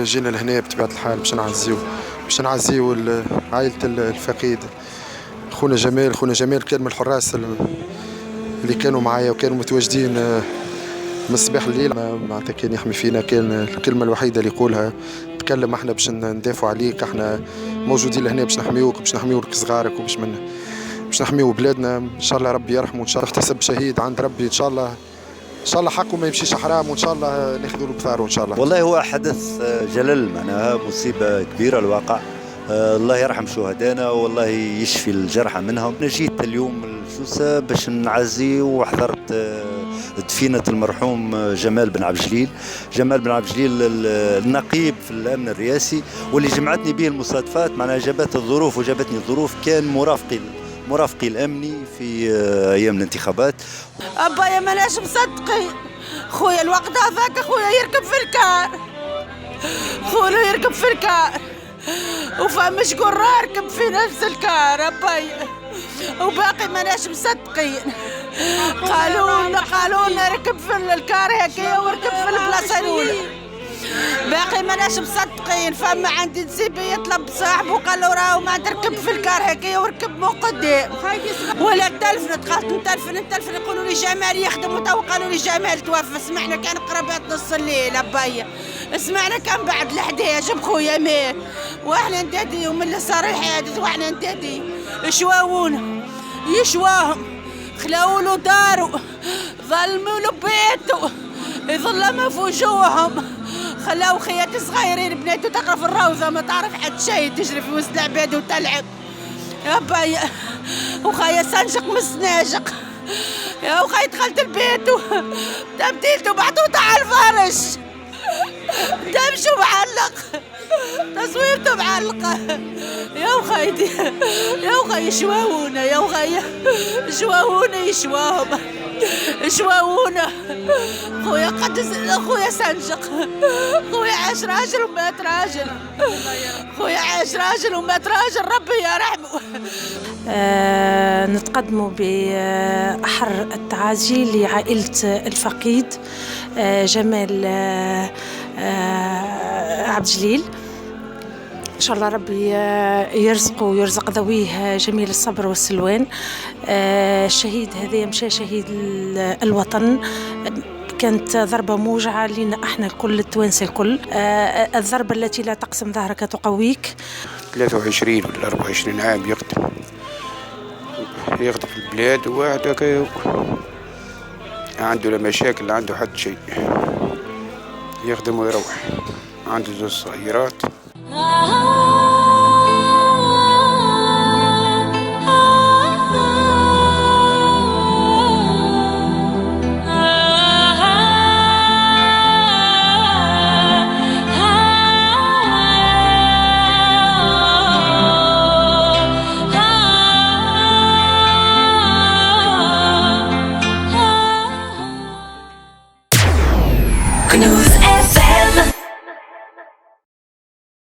جينا لهنا بطبيعة الحال باش نعزيو عائلة الفقيد خونا جمال كان من الحراس اللي كانوا معايا وكانوا متواجدين من الصباح الليل. معناتها كان يحمي فينا، كان الكلمة الوحيدة اللي يقولها تكلم احنا باش ندافعوا عليك، احنا موجودين لهنا باش نحميوك، باش نحميوك صغارك وباش باش نحميو بلادنا. ان شاء الله ربي يرحمه، ان شاء الله احتسب شهيد عند ربي، ان شاء الله حقه ما يمشيش حرام، وان شاء الله ناخذوا له بثاره ان شاء الله. والله هو حدث جلل، معناها مصيبه كبيره الواقع. الله يرحم شهدائنا والله يشفي الجرحى منهم. انا جيت اليوم الجوسه باش نعزي وحضرت دفينة المرحوم جمال بن عبد الجليل. جمال بن عبد الجليل النقيب في الامن الرئاسي، واللي جمعتني به المصادفات، معناها جابتني الظروف كان مرافقي الامني في ايام الانتخابات. ابا يا ماناش مصدقين خويا الوقت هذاك، خويا يركب في الكار، وفما شكون راكب في نفس الكار ابايا، وباقي ماناش مصدقين. قالوا لنا ركب في الكار هكايا وركب في البلاصه الاولى، باقي ماناش مصدقين. فما عندي نسيبي يطلب صاحبه قال له راهو ما تركب في الكار هكايا وركب من قدام، ولا تلفنت قالت نتلفن يقولوا لي جمال يخدم، وتو قالوا لي جمال توفى. سمعنا كان قربات نص الليل ابايا، سمعنا كان بعد ال11 بخويا مات، واحنا ندادي ومن اللي صار الحادث واحنا ندادي يشواهم خلاوا له دارو، ظلموا له بيته، ظلموا في وجوههم، خلاو خيات صغيرين بناته تقرا في الروضه ما تعرف حد شيء، تجري في وسط العباد وتلعب يا بايا. وخايا سنجق من السناجق يا وخايا دخلت البيت تبديلته محطوطه على الفرش، دمشه معلق، تصويرته معلقه يا وخايتي يا وخايا شواونا، يا وخايا شواونا يشواونا خويا قدس، خويا سنجق، خويا عاش راجل ومات راجل، خويا عاش راجل ومات راجل، ربي يرحمه. نتقدموا بأحر التعازي لعائلة الفقيد جمال عبد الجليل. إن شاء الله ربي يرزقه ويرزق ذويه جميل الصبر والسلوان. الشهيد هذا مشى شهيد الوطن، كانت ضربة موجعة لنا احنا الكل، التوانسة الكل. الضربة التي لا تقسم ظهرك تقويك. 23 ولا 24 عام يخدم في البلاد، وواحد عنده لا مشاكل لا عنده حد شيء، يخدم ويروح، عنده 2 صغيرات. كنوز FM.